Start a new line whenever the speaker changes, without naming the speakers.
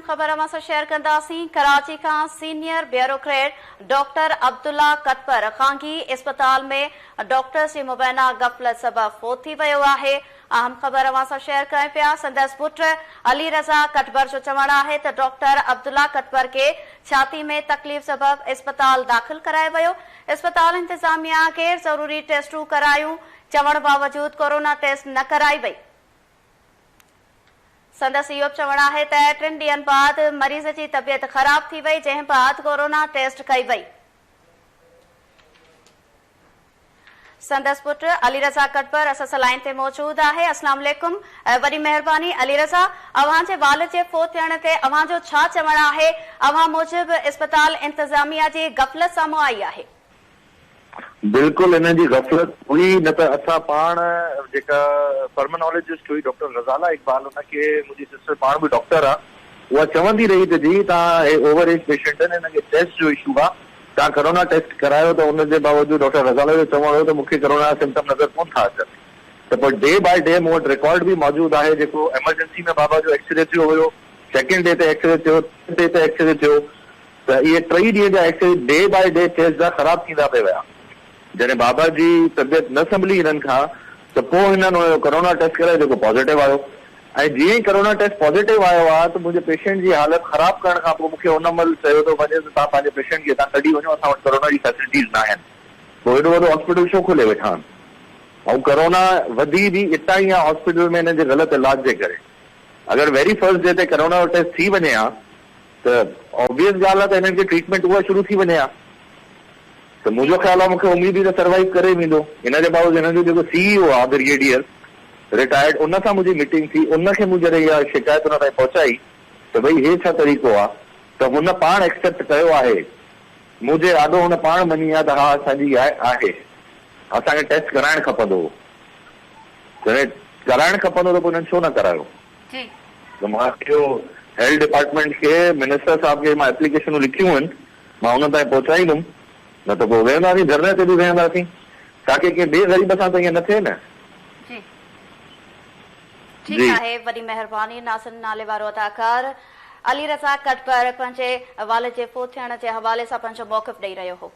अहम ख़बर अवां सां शेयर कंदासीं। कराची खां सीनियर ब्यूरोक्रेट डॉक्टर अब्दुल्ला कटपर ख़ांगी इस्पताल में डॉक्टर्स जी मुबैना गफ़लत सबबि फ़ौत थी वियो आहे। अहम ख़बर अवां सां शेयर कयूं पिया। संदसि पुट अली रज़ा कटपर जो चवणु आहे त डॉक्टर अब्दुल्ला कटपर खे छाती में तकलीफ़ सबबि इस्पताल दाख़िल करायो वियो। इस्पताल इंतज़ामिया गैर ज़रूरी टेस्टूं करायूं चवण बावजूद कोरोना टेस्ट न कराई वई। संदसि इहो चवणु आहे त 3 ॾींहनि बाद मरीज़ जी तबियत ख़राब थी वई, जंहिं बाद कोरोना टेस्ट कई वई। संदसि पुट अली रज़ा कटपर असां लाइन ते मौजूद आहे। अस्सलाम वालेकुम। वॾी महिरबानी अली रज़ा, अव्हां जे वालिद जे फ़ौत थियण ते अव्हां जो छा चवणु आहे? अव्हां मूजिब इस्पताल इंतज़ामिया जी गफ़लत साम्हूं आई आहे।
बिल्कुल इन जी गफ़लत हुई, न त असां पाण जेका पर्मनोलॉजिस्ट हुई डॉक्टर रज़ाला इकबाल, उनखे मुंहिंजी सिस्टर पाण बि डॉक्टर आहे, उहा चवंदी रही त जी तव्हां ओवर एज पेशेंट आहिनि, हिनखे टेस्ट जो इशू आहे, तव्हां कोरोना टेस्ट करायो, त उनजे बावजूद डॉक्टर रज़ाला जो चवणु हो त मूंखे कोरोना सिम्टम नज़र कोन था अचनि। त पोइ डे बाय डे मूं वटि रिकॉर्ड बि मौजूदु आहे, जेको एमरजेंसी में बाबा जो एक्सरे थियो हुयो, सेकेंड डे ते एक्सरे थियो, डे ते एक्सरे थियो, त इहे 3 ॾींहं जा x ray day by day test जा ख़राब थींदा पिया विया। जॾहिं बाबा जी तबियत न संभली हिननि खां, त पोइ हिननि कोरोना टेस्ट करायो जेको पॉज़िटिव आयो, ऐं जीअं ई कोरोना टेस्ट पॉज़िटिव आयो आहे त मुंहिंजे पेशेंट जी हालत ख़राब करण खां पोइ मूंखे उन महिल चयो थो वञे त तव्हां पंहिंजे पेशेंट खे हितां कढी वञो, असां वटि कोरोना जी फैसिलिटीज़ न आहिनि। पोइ हेॾो वॾो हॉस्पिटल छो खोले वेठा आहिनि? ऐं कोरोना वधी बि इतां ई आहे हॉस्पिटल में हिन जे ग़लति इलाज जे करे। अगरि वेरी फर्स्ट डे ते कोरोना जो टेस्ट थी वञे हा त ऑब्वियस ॻाल्हि आहे त हिननि खे ट्रीटमेंट उहा शुरू थी वञे हा। त मुंहिंजो ख़्याल आहे मूंखे उमेद ई त सर्वाइव करे वेंदो। हिन जे बावजूद हिन जो जेको CEO आहे ब्रिगेडियर रिटायर्ड, उन सां मुंहिंजी मीटिंग थी, उनखे मुंहिंजे इहा शिकायत हुन ताईं पहुचाई त भई हे छा तरीक़ो आहे, त हुन पाण एक्सेप्ट कयो आहे, मुंहिंजे ॾाढो हुन पाण मञी आहे त हा असांजी आहे, असांखे टेस्ट कराइणु खपंदो हो। जॾहिं कराइणु खपंदो त पोइ हुननि छो न करायो? त मां इहो हेल्थ डिपार्टमेंट खे, मिनिस्टर साहब खे मां एप्लीकेशनूं लिखियूं आहिनि, मां हुन ताईं पहुचाईंदुमि, न त पोइ वेहंदासीं, धरने ते बि वेहंदासीं, ताकी कंहिं ॿिए ग़रीब सां त ईअं न थिए न।
ठीक आहे, वॾी महिरबानी। नासिर नाले वारो अदाकार अली रज़ा कटपर पंहिंजे वालिद जे फ़ौत थियण जे हवाले सां पंहिंजो मौक़िफ़ ॾेई रहियो हो।